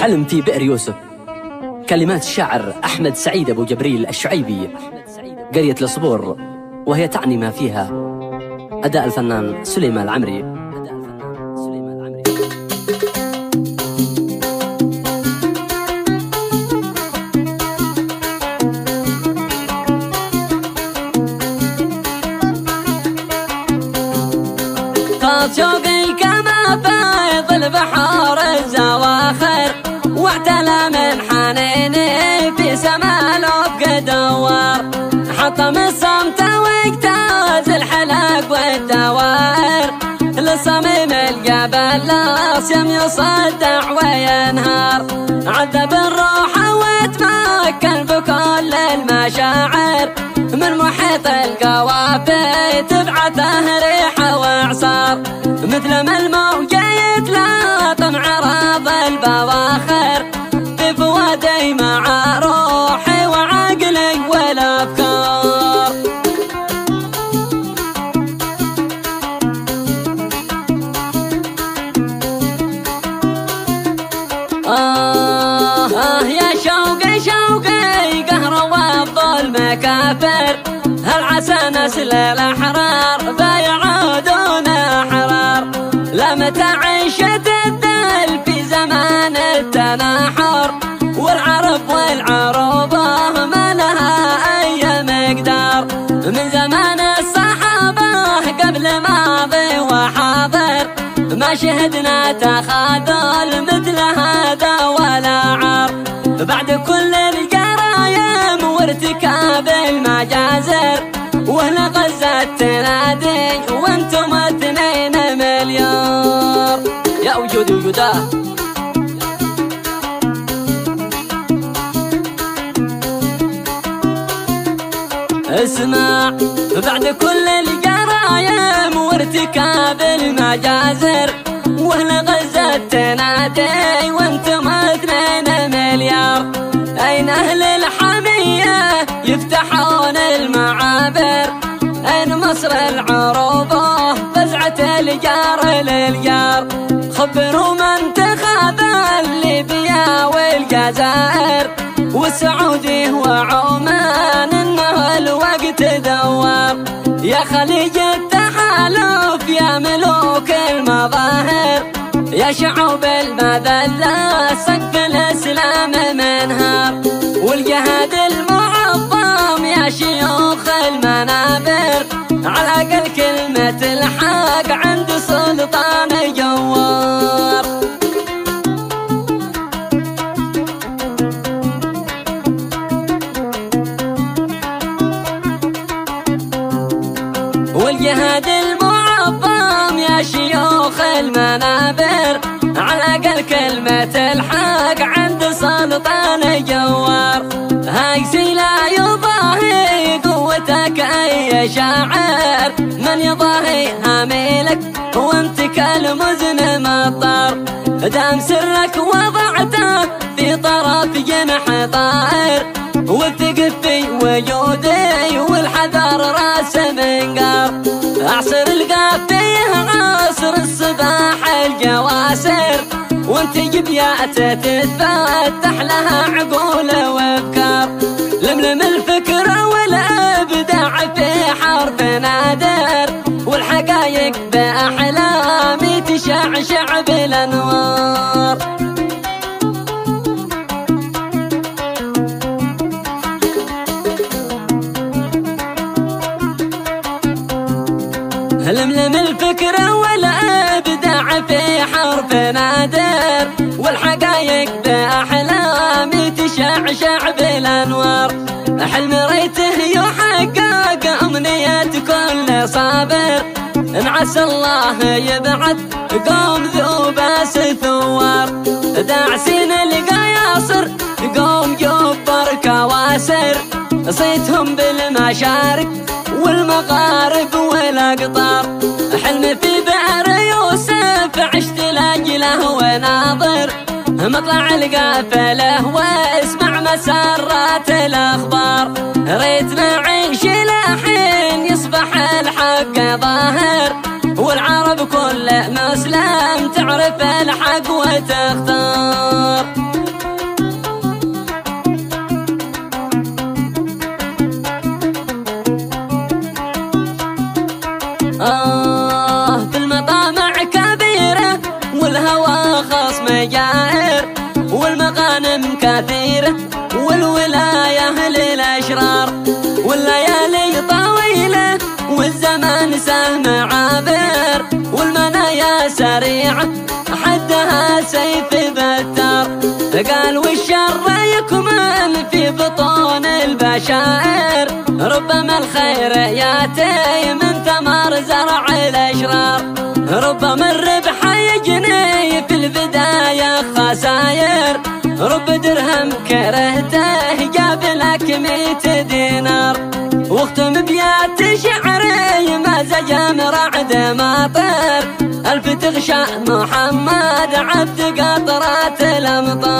حلم في بئر يوسف. كلمات الشاعر أحمد سعيد أبو جبريل الشعيبي، قرية الصبور، وهي تعني ما فيها. أداء الفنان سليمان العمري. طاب شوقي كما فيض البحار الزواخر، واعتلى من حنيني في سما الأفق دوار. حطم الصمت واجتاز الحلق والدوائر، لصميم الجبل لاصيم يصدع وينهار. عذب الروح وتمكن بكل المشاعر، من محيط القوافي تبعثه ريحة وإعصار. مثل ما الموجة يتلاطم عراض البواخر، في فؤادي مع روحي وعقلي والأفكار. يا شوقي شوقي قهر والظلم كافر، هل عسى نسل الأحرار فيعودون أحرار؟ لم تعيشة الذل في زمان التناحر، والعرب والعروبة ما لها أي مقدار. من زمان الصحابة قبل ماضي وحاضر، ما شهدنا تخاذل مثل هذا ولا عار. بعد كل الجرايم وارتكاب المجازر، وهنا غزة تنادي وانتم 2 مليار. يا وجودي وجوده. اسمع، بعد كل الجرايم وارتكاب المجازر، وهنا غزة تنادي وانتم 2 مليار. أين أهل الحمية يفتحون المعابر؟ أين مصر العروبة فزعة الجار للجار؟ خبروا من تخاذل ليبيا والجزائر والسعودي وعمان إنه الوقت دوار. يا خليج التحالف يا ملوك المظاهر، يا شعوب المذلة سقف الإسلام منهار. والجهاد المعظم يا شيوخ المنابر، على أقل كلمة الحق عند سلطان جوار. والجهاد المعظم يا شيوخ المنابر، على أقل كلمة الحق عند سلطان جوار. هايسي لا يضاهي قوتك أي شاعر، من يضاهي هاميلك وانت كالمزن مطر. دام سرك وضعته في طرف جنح طائر، والثقف في وجودي والحذر راس منقار. اعصر القافيه عصر الصباح الجواسر، وانت جبيات تتفتح لها عقول وافكار. لملم الفكره والابداع في حرف نادر، والحقايق باحلامي تشعشع بالانوار. لملم الفكرة والابداع في حرف نادر، والحقايق باحلامي تشعشع بالانوار. حلم ريته يحقق امنية كل صابر، ان عسى الله يبعث قوم ذو باس ثوار. داعسين القياصر قوم جبر كواسر، صيتهم بالمشارق والمغارب والاقطار. حلم في بئر يوسف عشت لاجله وناظر، مطلع القافله واسمع مسرات الاخبار. ريت نعيش لحين يصبح الحق ظاهر، والعرب كل مسلم تعرف الحق وتختار. في المطامع كبيرة والهوى خصم جائر والمغانم كثيرة والولاية للأشرار والليالي طويلة والزمان سهم عابر والمنايا سريعة حدها سيف بتار. قال والشر يكمن في بطون البشائر ربما الخير ياتي من ثمر زرع الأشرار ربما الربح يجني في البداية خساير رب درهم كرهته جاب لك 100 دينار. واختم بيات شعري مزج مرعد ماطر ألف تغشى محمد عبد قطرات الأمطار.